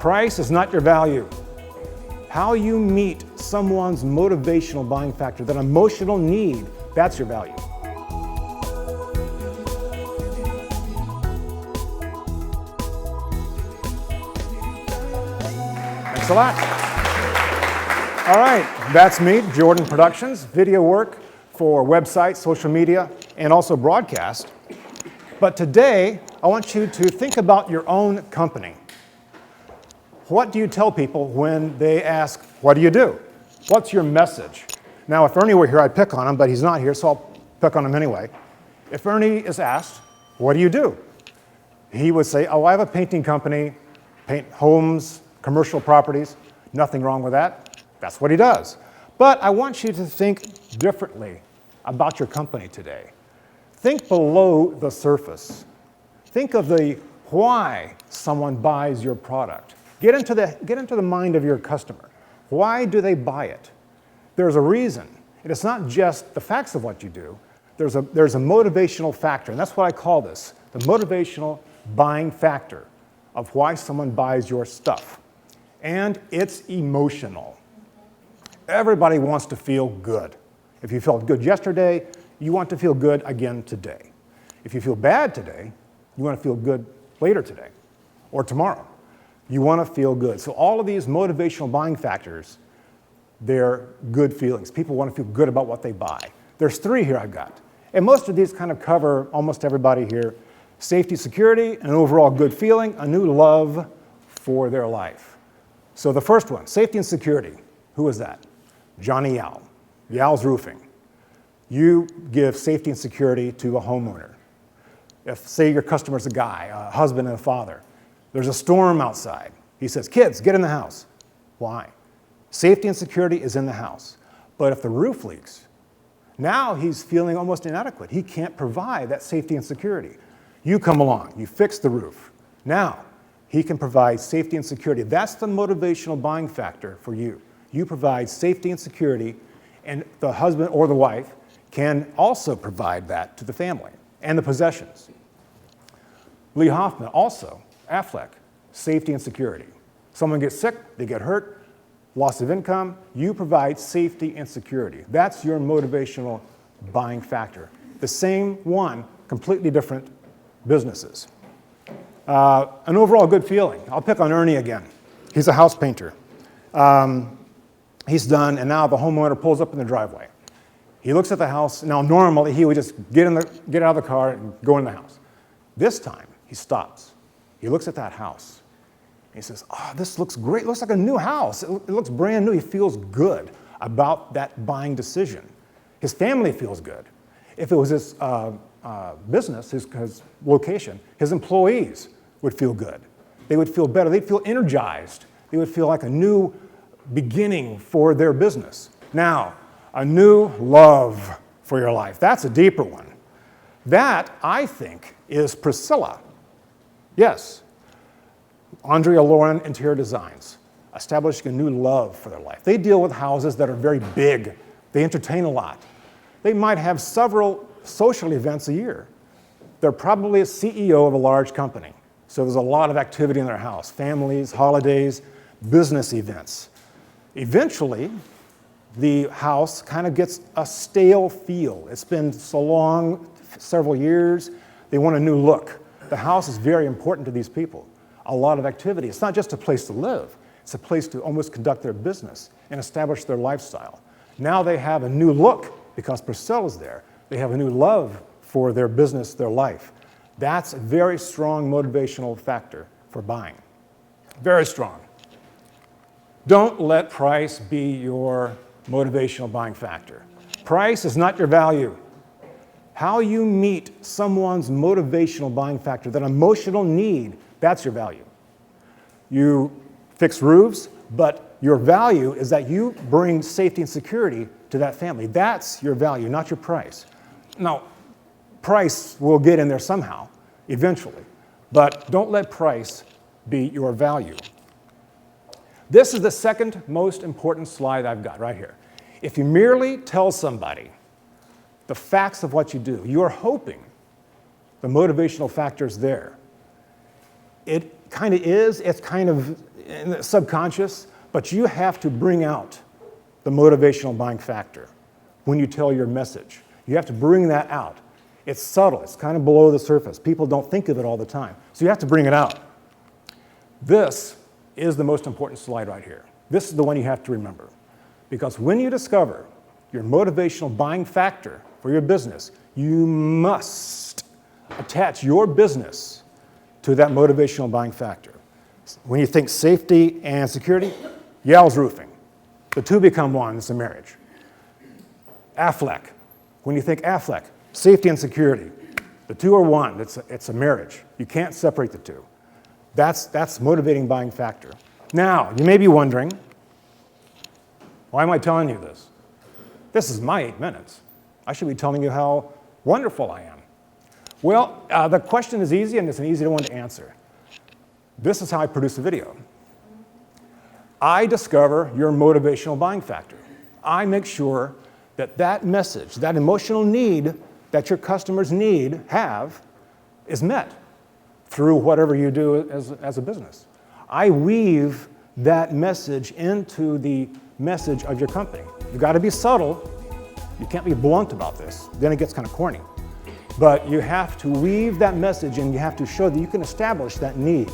Price is not your value. How you meet someone's motivational buying factor, that emotional need, that's your value. Thanks a lot. All right, that's me, Jordan Productions, video work for websites, social media, and also broadcast. But today, I want you to think about your own company. What do you tell people when they ask, what do you do? What's your message? Now, if Ernie were here, I'd pick on him, but he's not here, so I'll pick on him anyway. If Ernie is asked, what do you do? He would say, oh, I have a painting company, paint homes, commercial properties. Nothing wrong with that. That's what he does. But I want you to think differently about your company today. Think below the surface. Think of the why someone buys your product. Get into the mind of your customer. Why do they buy it? There's a reason. And it's not just the facts of what you do. There's a motivational factor, and that's what I call this, the motivational buying factor of why someone buys your stuff. And it's emotional. Everybody wants to feel good. If you felt good yesterday, you want to feel good again today. If you feel bad today, you want to feel good later today or tomorrow. You want to feel good. So all of these motivational buying factors, they're good feelings. People want to feel good about what they buy. There's 3 here I've got. And most of these kind of cover almost everybody here. Safety, security, an overall good feeling, a new love for their life. So the first one, safety and security. Who is that? Johnny Yao. Yao's Roofing. You give safety and security to a homeowner. If, say, your customer's a guy, a husband and a father, there's a storm outside. He says, kids, get in the house. Why? Safety and security is in the house. But if the roof leaks, now he's feeling almost inadequate. He can't provide that safety and security. You come along, you fix the roof. Now, he can provide safety and security. That's the motivational buying factor for you. You provide safety and security, and the husband or the wife can also provide that to the family and the possessions. Lee Hoffman also, Affleck, safety and security. Someone gets sick, they get hurt, loss of income, you provide safety and security. That's your motivational buying factor. The same one, completely different businesses. An overall good feeling. I'll pick on Ernie again. He's a house painter. He's done, and now the homeowner pulls up in the driveway. He looks at the house. Now, normally, he would just get out of the car and go in the house. This time, he stops. He looks at that house. He says, oh, this looks great. It looks like a new house. It looks brand new. He feels good about that buying decision. His family feels good. If it was his business, his location, his employees would feel good. They would feel better. They'd feel energized. They would feel like a new beginning for their business. Now, a new love for your life. That's a deeper one. That, I think, is Priscilla. Yes, Andrea Lauren Interior Designs, establishing a new love for their life. They deal with houses that are very big. They entertain a lot. They might have several social events a year. They're probably a CEO of a large company. So there's a lot of activity in their house, families, holidays, business events. Eventually, the house kind of gets a stale feel. It's been so long, several years, they want a new look. The house is very important to these people. A lot of activity. It's not just a place to live. It's a place to almost conduct their business and establish their lifestyle. Now they have a new look because Priscilla's there. They have a new love for their business, their life. That's a very strong motivational factor for buying. Very strong. Don't let price be your motivational buying factor. Price is not your value. How you meet someone's motivational buying factor, that emotional need, that's your value. You fix roofs, but your value is that you bring safety and security to that family. That's your value, not your price. Now, price will get in there somehow, eventually, but don't let price be your value. This is the second most important slide I've got right here. If you merely tell somebody the facts of what you do, you're hoping the motivational factor is there. It kind of is, it's kind of in the subconscious, but you have to bring out the motivational buying factor when you tell your message. You have to bring that out. It's subtle, it's kind of below the surface. People don't think of it all the time. So you have to bring it out. This is the most important slide right here. This is the one you have to remember. Because when you discover your motivational buying factor for your business, you must attach your business to that motivational buying factor. When you think safety and security, Yale's roofing. The two become one, it's a marriage. Affleck. When you think Affleck, safety and security, the two are one, it's a marriage. You can't separate the two. That's motivating buying factor. Now, you may be wondering, why am I telling you this? This is my 8 minutes. I should be telling you how wonderful I am. Well, the question is easy, and it's an easy one to answer. This is how I produce a video. I discover your motivational buying factor. I make sure that that message, that emotional need that your customers have, is met through whatever you do as a business. I weave that message into the message of your company. You've got to be subtle. You can't be blunt about this. Then it gets kind of corny. But you have to weave that message, and you have to show that you can establish that need.